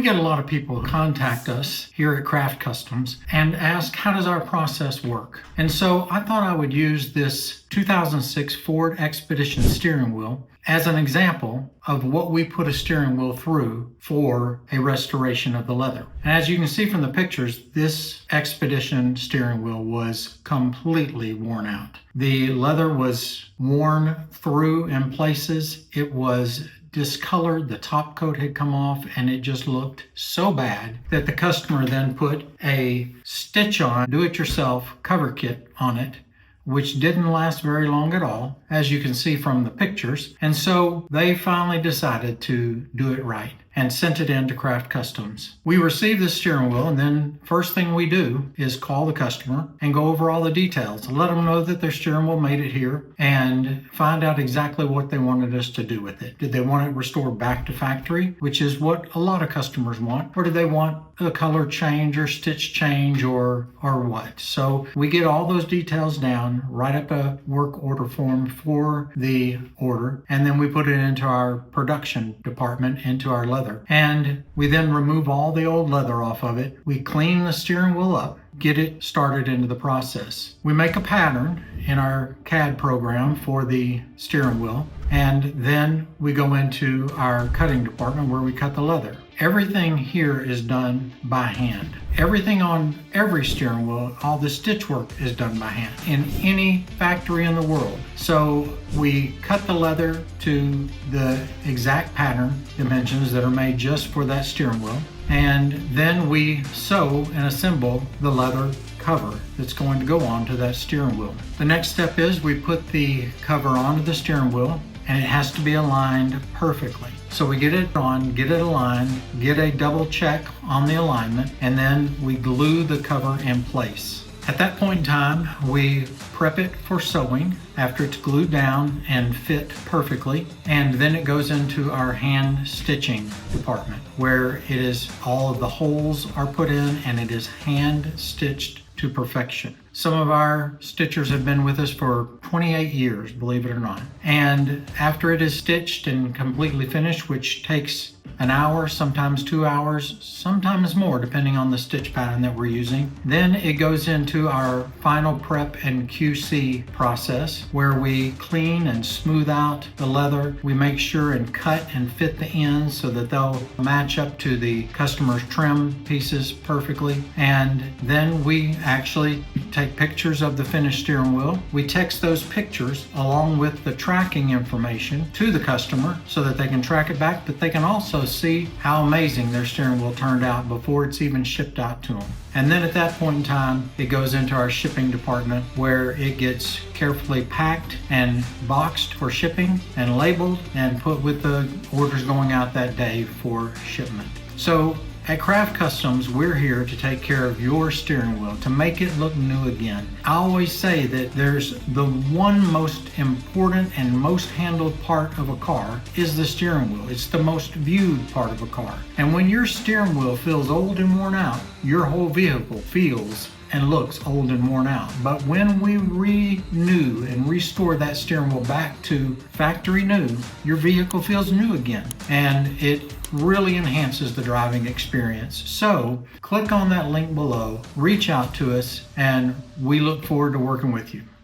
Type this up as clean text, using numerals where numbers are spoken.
We get a lot of people contact us here at Craft Customs and ask, how does our process work? And so I thought I would use this 2006 Ford Expedition steering wheel as an example of what we put a steering wheel through for a restoration of the leather. And as you can see from the pictures, this Expedition steering wheel was completely worn out. The leather was worn through in places. It was discolored, the top coat had come off, and it just looked so bad that the customer then put a stitch-on, do-it-yourself cover kit on it, which didn't last very long at all, as you can see from the pictures. And so they finally decided to do it right and sent it in to Craft Customs. We received the steering wheel, and then first thing we do is call the customer and go over all the details, let them know that their steering wheel made it here, and find out exactly what they wanted us to do with it. Did they want it restored back to factory, which is what a lot of customers want, or do they want a color change or stitch change or what? So we get all those details down, write up a work order form for the order, and then we put it into our production department, into our leather. And we then remove all the old leather off of it. We clean the steering wheel up, get it started into the process. We make a pattern in our CAD program for the steering wheel, and then we go into our cutting department where we cut the leather. Everything here is done by hand. Everything on every steering wheel, all the stitch work is done by hand in any factory in the world. So we cut the leather to the exact pattern dimensions that are made just for that steering wheel. And then we sew and assemble the leather cover that's going to go onto that steering wheel. The next step is we put the cover onto the steering wheel, and it has to be aligned perfectly. So we get it on, get it aligned, get a double check on the alignment, and then we glue the cover in place. At that point in time, we prep it for sewing after it's glued down and fit perfectly, and then it goes into our hand stitching department where it is all of the holes are put in and it is hand stitched to perfection. Some of our stitchers have been with us for 28 years, believe it or not. And after it is stitched and completely finished, which takes an hour, sometimes 2 hours, sometimes more, depending on the stitch pattern that we're using, then it goes into our final prep and QC process where we clean and smooth out the leather. We make sure and cut and fit the ends so that they'll match up to the customer's trim pieces perfectly. And then we actually take pictures of the finished steering wheel. We text those pictures along with the tracking information to the customer so that they can track it back, but they can also see how amazing their steering wheel turned out before it's even shipped out to them. And then at that point in time, it goes into our shipping department where it gets carefully packed and boxed for shipping and labeled and put with the orders going out that day for shipment. So at Craft Customs, we're here to take care of your steering wheel, to make it look new again. I always say that there's the one most important and most handled part of a car is the steering wheel. It's the most viewed part of a car. And when your steering wheel feels old and worn out, your whole vehicle feels and looks old and worn out. But when we renew and restore that steering wheel back to factory new, your vehicle feels new again. And it really enhances the driving experience. So click on that link below, reach out to us, and we look forward to working with you.